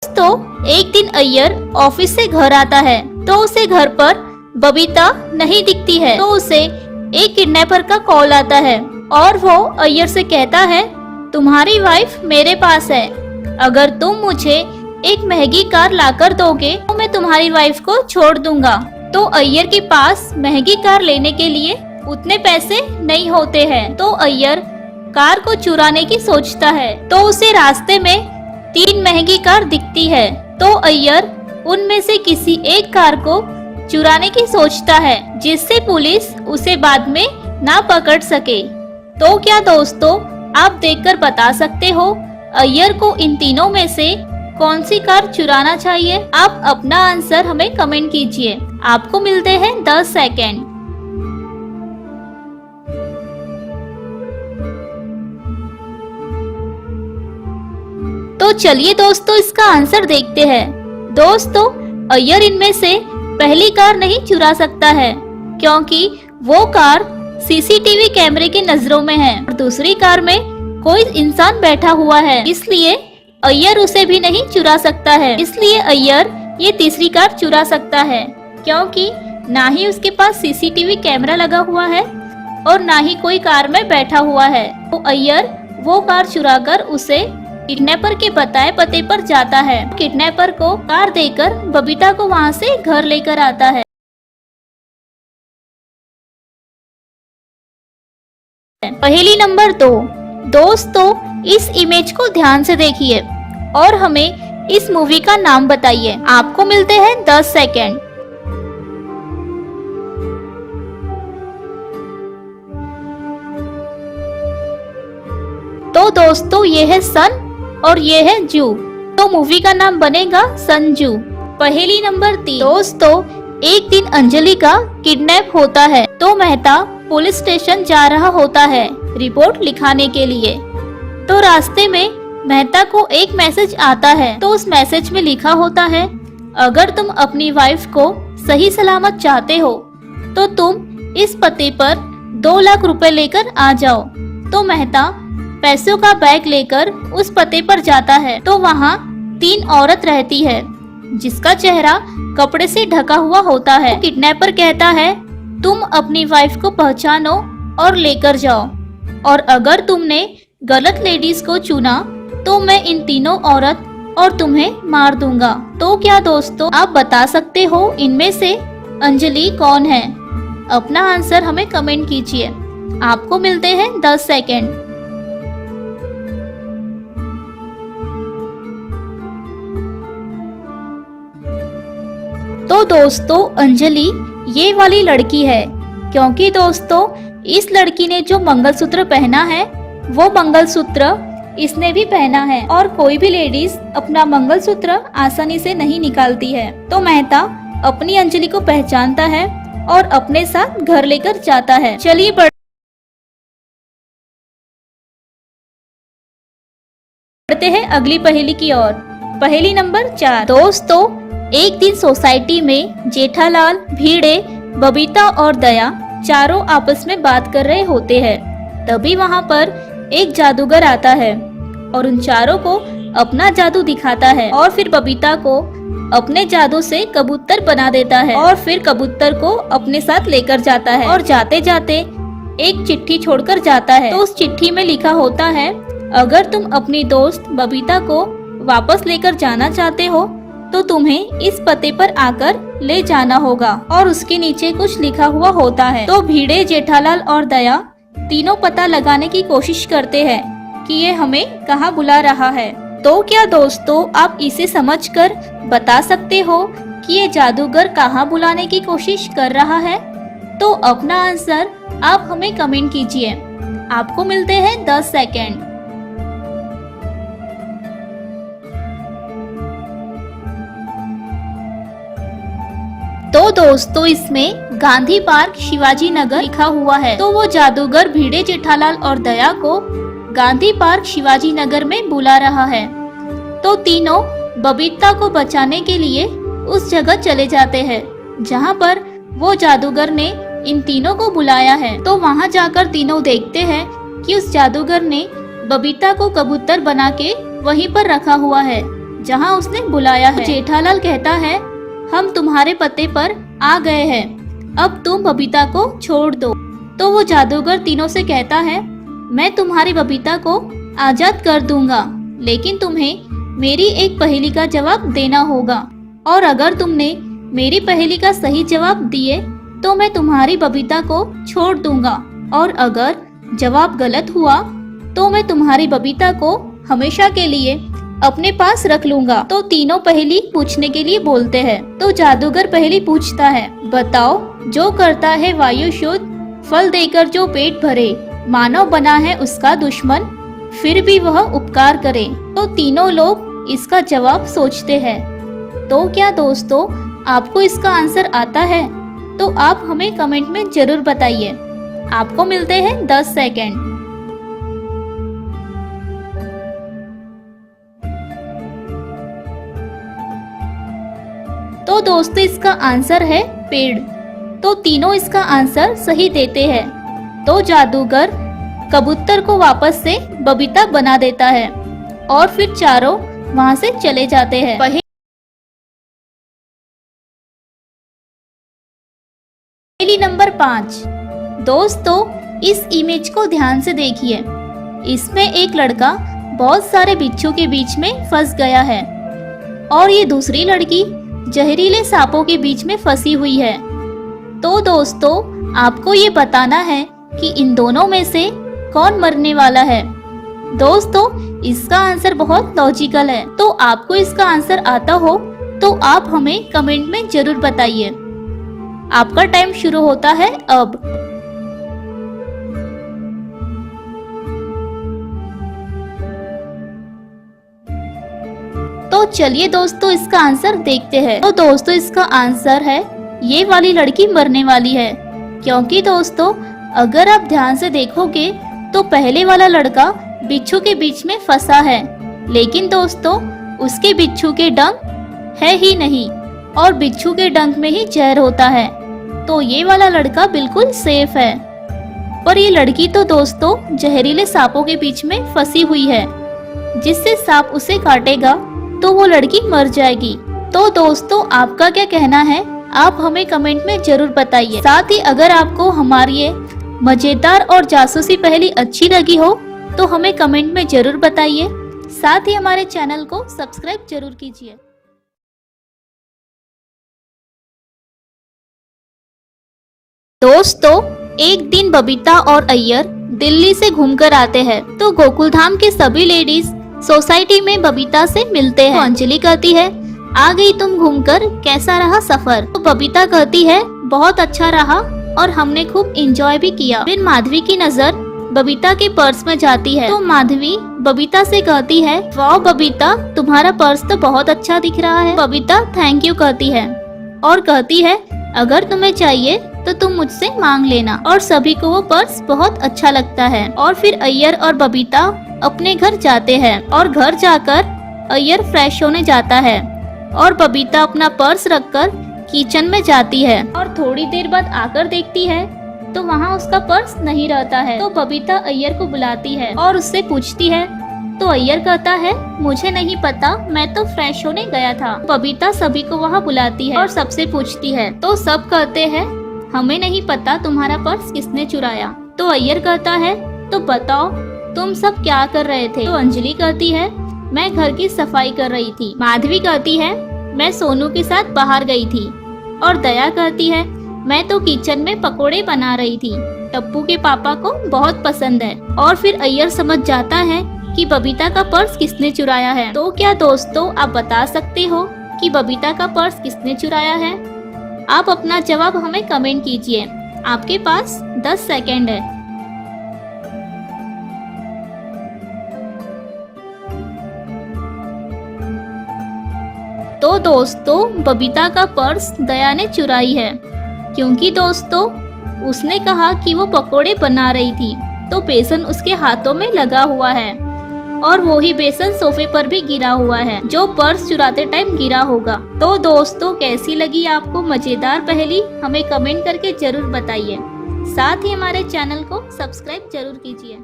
दोस्तों, एक दिन अय्यर ऑफिस से घर आता है तो उसे घर पर बबीता नहीं दिखती है। तो उसे एक किडनैपर का कॉल आता है और वो अय्यर से कहता है, तुम्हारी वाइफ मेरे पास है, अगर तुम मुझे एक महंगी कार लाकर दोगे तो मैं तुम्हारी वाइफ को छोड़ दूंगा। तो अय्यर के पास महंगी कार लेने के लिए उतने पैसे नहीं होते हैं। तो अय्यर कार को चुराने की सोचता है। तो उसे रास्ते में 3 महंगी कार दिखती है। तो अय्यर उनमें से किसी एक कार को चुराने की सोचता है, जिससे पुलिस उसे बाद में ना पकड़ सके। तो क्या दोस्तों, आप देखकर बता सकते हो अय्यर को इन तीनों में से कौन सी कार चुराना चाहिए? आप अपना आंसर हमें कमेंट कीजिए। आपको मिलते हैं 10 सेकेंड। तो चलिए दोस्तों, इसका आंसर देखते हैं। दोस्तों, अय्यर इनमें से पहली कार नहीं चुरा सकता है, क्योंकि वो कार सीसीटीवी कैमरे की नजरों में है और दूसरी कार में कोई इंसान बैठा हुआ है, इसलिए अय्यर उसे भी नहीं चुरा सकता है। इसलिए अय्यर ये तीसरी कार चुरा सकता है, क्योंकि ना ही उसके पास सीसीटीवी कैमरा लगा हुआ है और ना ही कोई कार में बैठा हुआ है। तो अय्यर वो कार चुराकर उसे किडनैपर के बताए पते पर जाता है। किडनैपर को कार देकर बबीता को वहां से घर लेकर आता है। पहेली नंबर 2। दोस्तों, इस इमेज को ध्यान से देखिए और हमें इस मूवी का नाम बताइए। आपको मिलते हैं 10 सेकेंड। तो दोस्तों, ये है सन और ये है जू, तो मूवी का नाम बनेगा संजू। पहेली नंबर 3। दोस्तों, एक दिन अंजलि का किडनैप होता है तो मेहता पुलिस स्टेशन जा रहा होता है रिपोर्ट लिखाने के लिए। तो रास्ते में मेहता को एक मैसेज आता है। तो उस मैसेज में लिखा होता है, अगर तुम अपनी वाइफ को सही सलामत चाहते हो तो तुम इस पते पर 2 लाख रुपए लेकर आ जाओ। तो मेहता पैसों का बैग लेकर उस पते पर जाता है। तो वहाँ 3 औरत रहती है, जिसका चेहरा कपड़े से ढका हुआ होता है। तो किडनैपर कहता है, तुम अपनी वाइफ को पहचानो और लेकर जाओ, और अगर तुमने गलत लेडीज को चुना तो मैं इन तीनों औरत और तुम्हें मार दूंगा। तो क्या दोस्तों, आप बता सकते हो इनमें से अंजलि कौन है? अपना आंसर हमें कमेंट कीजिए। आपको मिलते हैं 10 सेकेंड। तो दोस्तों, अंजलि ये वाली लड़की है, क्योंकि दोस्तों इस लड़की ने जो मंगलसूत्र पहना है वो मंगलसूत्र इसने भी पहना है, और कोई भी लेडीज अपना मंगलसूत्र आसानी से नहीं निकालती है। तो मेहता अपनी अंजलि को पहचानता है और अपने साथ घर लेकर जाता है। चलिए बढ़ते हैं अगली पहेली की ओर। पहेली नंबर 4। दोस्तों, एक दिन सोसाइटी में जेठालाल, भीड़े, बबीता और दया चारों आपस में बात कर रहे होते हैं। तभी वहाँ पर एक जादूगर आता है और उन चारों को अपना जादू दिखाता है, और फिर बबीता को अपने जादू से कबूतर बना देता है और फिर कबूतर को अपने साथ लेकर जाता है, और जाते जाते एक चिट्ठी छोड़कर जाता है। तो उस चिट्ठी में लिखा होता है, अगर तुम अपनी दोस्त बबीता को वापस लेकर जाना चाहते हो तो तुम्हें इस पते पर आकर ले जाना होगा, और उसके नीचे कुछ लिखा हुआ होता है। तो भीड़े, जेठालाल और दया तीनों पता लगाने की कोशिश करते हैं कि ये हमें कहाँ बुला रहा है। तो क्या दोस्तों, आप इसे समझकर बता सकते हो कि ये जादूगर कहाँ बुलाने की कोशिश कर रहा है? तो अपना आंसर आप हमें कमेंट कीजिए। आपको मिलते हैं 10 सेकेंड। तो दोस्तों, इसमें गांधी पार्क, शिवाजी नगर लिखा हुआ है। तो वो जादूगर भीड़े, जेठालाल और दया को गांधी पार्क, शिवाजी नगर में बुला रहा है। तो तीनों बबीता को बचाने के लिए उस जगह चले जाते हैं जहां पर वो जादूगर ने इन तीनों को बुलाया है। तो वहां जाकर तीनों देखते हैं कि उस जादूगर ने बबीता को कबूतर बना के वहीं पर रखा हुआ है। जहाँ उसने बुलाया है। जेठालाल कहता है, हम तुम्हारे पते पर आ गए हैं, अब तुम बबीता को छोड़ दो। तो वो जादूगर तीनों से कहता है, मैं तुम्हारी बबीता को आजाद कर दूंगा, लेकिन तुम्हें मेरी एक पहेली का जवाब देना होगा, और अगर तुमने मेरी पहेली का सही जवाब दिए तो मैं तुम्हारी बबीता को छोड़ दूंगा, और अगर जवाब गलत हुआ तो मैं तुम्हारी बबीता को हमेशा के लिए अपने पास रख लूंगा। तो तीनों पहेली पूछने के लिए बोलते हैं। तो जादूगर पहेली पूछता है, बताओ, जो करता है वायु शुद्ध, फल देकर जो पेट भरे, मानव बना है उसका दुश्मन, फिर भी वह उपकार करे। तो तीनों लोग इसका जवाब सोचते हैं। तो क्या दोस्तों आपको इसका आंसर आता है? तो आप हमें कमेंट में जरूर बताइए। आपको मिलते हैं 10 सेकेंड। तो दोस्तों इसका आंसर है पेड़। तो तीनों इसका आंसर सही देते हैं। तो जादूगर कबूतर को वापस से बबीता बना देता है और फिर चारों वहां से चले जाते हैं। पहेली नंबर 5। दोस्तों इस इमेज को ध्यान से देखिए। इसमें एक लड़का बहुत सारे बिच्छू के बीच में फंस गया है और ये दूसरी लड़की जहरीले सांपों के बीच में फंसी हुई है। तो दोस्तों आपको ये बताना है कि इन दोनों में से कौन मरने वाला है। दोस्तों इसका आंसर बहुत लॉजिकल है। तो आपको इसका आंसर आता हो तो आप हमें कमेंट में जरूर बताइए। आपका टाइम शुरू होता है अब। तो चलिए दोस्तों इसका आंसर देखते हैं। तो दोस्तों इसका आंसर है ये वाली लड़की मरने वाली है, क्योंकि दोस्तों अगर आप ध्यान से देखोगे तो पहले वाला लड़का बिच्छू के बीच में फंसा है, लेकिन दोस्तों उसके बिच्छू के डंक है ही नहीं और बिच्छू के डंक में ही जहर होता है। तो ये वाला लड़का बिल्कुल सेफ है। पर ये लड़की तो दोस्तों जहरीले सांपों के बीच में फंसी हुई है, जिससे सांप उसे काटेगा तो वो लड़की मर जाएगी। तो दोस्तों आपका क्या कहना है, आप हमें कमेंट में जरूर बताइए। साथ ही अगर आपको हमारी ये मजेदार और जासूसी पहेली अच्छी लगी हो तो हमें कमेंट में जरूर बताइए। साथ ही हमारे चैनल को सब्सक्राइब जरूर कीजिए। दोस्तों एक दिन बबीता और अय्यर दिल्ली से घूमकर आते हैं। तो गोकुलधाम के सभी लेडीज सोसाइटी में बबीता से मिलते हैं। तो अंजलि कहती है, आ गई तुम घूमकर, कैसा रहा सफर? तो बबीता कहती है, बहुत अच्छा रहा और हमने खूब एंजॉय भी किया। फिर माधवी की नजर बबीता के पर्स में जाती है। तो माधवी बबीता से कहती है, वाह बबीता, तुम्हारा पर्स तो बहुत अच्छा दिख रहा है। बबीता थैंक यू कहती है और कहती है, अगर तुम्हें चाहिए तो तुम मुझसे मांग लेना। और सभी को वो पर्स बहुत अच्छा लगता है। और फिर अय्यर और बबीता अपने घर जाते हैं और घर जाकर अय्यर फ्रेश होने जाता है और बबीता अपना पर्स रखकर किचन में जाती है और थोड़ी देर बाद आकर देखती है तो वहाँ उसका पर्स नहीं रहता है। तो बबीता अय्यर को बुलाती है और उससे पूछती है। तो अय्यर कहता है, मुझे नहीं पता, मैं तो फ्रेश होने गया था। बबीता सभी को वहाँ बुलाती है और सबसे पूछती है। तो सब कहते हैं, हमें नहीं पता तुम्हारा पर्स किसने चुराया। तो अय्यर कहता है, तो बताओ तुम सब क्या कर रहे थे? तो अंजलि कहती है, मैं घर की सफाई कर रही थी। माधवी कहती है, मैं सोनू के साथ बाहर गई थी। और दया कहती है, मैं तो किचन में पकोड़े बना रही थी, टप्पू के पापा को बहुत पसंद है। और फिर अय्यर समझ जाता है कि बबीता का पर्स किसने चुराया है। तो क्या दोस्तों आप बता सकते हो कि बबीता का पर्स किसने चुराया है? आप अपना जवाब हमें कमेंट कीजिए। आपके पास 10 सेकेंड है। तो दोस्तों बबीता का पर्स दया ने चुराई है, क्योंकि दोस्तों उसने कहा कि वो पकोड़े बना रही थी तो बेसन उसके हाथों में लगा हुआ है और वो ही बेसन सोफे पर भी गिरा हुआ है, जो पर्स चुराते टाइम गिरा होगा। तो दोस्तों कैसी लगी आपको मजेदार पहेली, हमें कमेंट करके जरूर बताइए। साथ ही हमारे चैनल को सब्सक्राइब जरूर कीजिए।